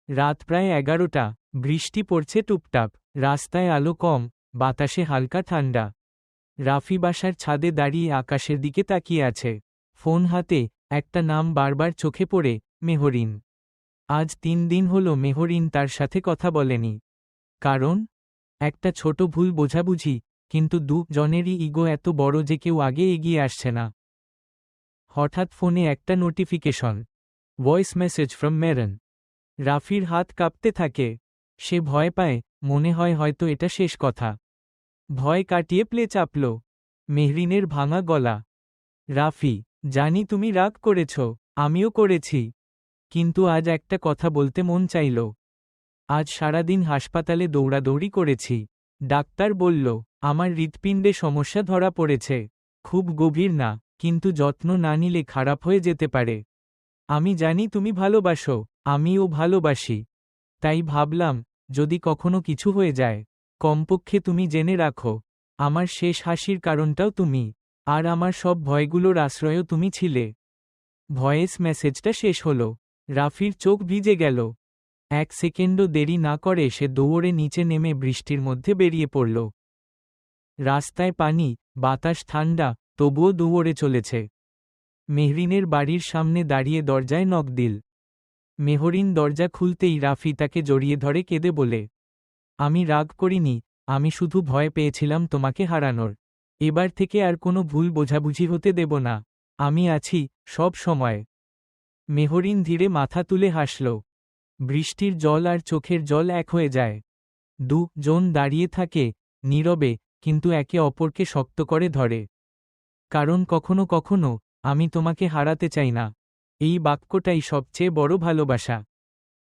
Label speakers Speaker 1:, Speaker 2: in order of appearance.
Speaker 1: রাত প্রায় 11টা, বৃষ্টি পড়ছে টুপটাপ, রাস্তায় আলো কম, বাতাসে হালকা ঠান্ডা। রাফি বাসার ছাদে দাঁড়িয়ে আকাশের দিকে তাকিয়ে আছে, ফোন হাতে। একটা নাম বারবার চোখে পড়ে, মেহরিন। আজ 3 দিন হলো মেহরিন তার সাথে কথা বলেনি। কারণ? একটা ছোট ভুল বোঝাবুঝি, কিন্তু জনেরই ইগো এত বড় যে কেউ আগে এগিয়ে আসছে না। হঠাৎ ফোনে একটা notification, voice message from Mehreen. রাফির হাত কাঁপতে থাকে। সে ভয় পায়, মনে হয় হয়তো এটা শেষ কথা। ভয় কাটিয়ে প্লে চাপল। মেহরিনের ভাঙা গলা, রাফি, জানি তুমি রাগ করেছ, আমিও করেছি। কিন্তু আজ একটা কথা বলতে মন চাইল। আজ সারাদিন হাসপাতালে দৌড়াদৌড়ি করেছি। ডাক্তার বলল, আমার হৃৎপিণ্ডে সমস্যা ধরা পড়েছে। খুব গভীর না, কিন্তু যত্ন না নিলে খারাপ হয়ে যেতে পারে। আমি জানি তুমি ভালোবাসো, আমিও ভালোবাসি। তাই ভাবলাম, যদি কখনো কিছু হয়ে যায়, কমপক্ষে তুমি জেনে রাখো, আমার শেষ হাসির কারণটাও তুমি, আর আমার সব ভয়গুলোর আশ্রয়ও তুমি ছিলে। ভয়েস মেসেজটা শেষ হলো, রাফির চোখ ভিজে গেল। 1 সেকেন্ডও দেরি না করে সে দৌড়ে নিচে নেমে বৃষ্টির মধ্যে বেরিয়ে পড়ল। রাস্তায় পানি, বাতাস ঠান্ডা, তবুও দৌড়ে চলেছে। মেহরিনের বাড়ির সামনে দাঁড়িয়ে দরজায় নক দিল। মেহরিন দরজা খুলতেই রাফি তাকে জড়িয়ে ধরে কেঁদে বলে, আমি রাগ করিনি, আমি শুধু ভয় পেয়েছিলাম তোমাকে হারানোর। এবার থেকে আর কোনো ভুল বোঝাবুঝি হতে দেব না। আমি আছি, সব সময়। মেহরিন ধীরে মাথা তুলে হাসল। বৃষ্টির জল আর চোখের জল এক হয়ে যায়। জন দাঁড়িয়ে থাকে, নীরবে, কিন্তু একে অপরকে শক্ত করে ধরে। কারণ কখনো কখনো, আমি তোমাকে হারাতে চাই না। এই বাক্যটাই সবচেয়ে বড় ভালোবাসা।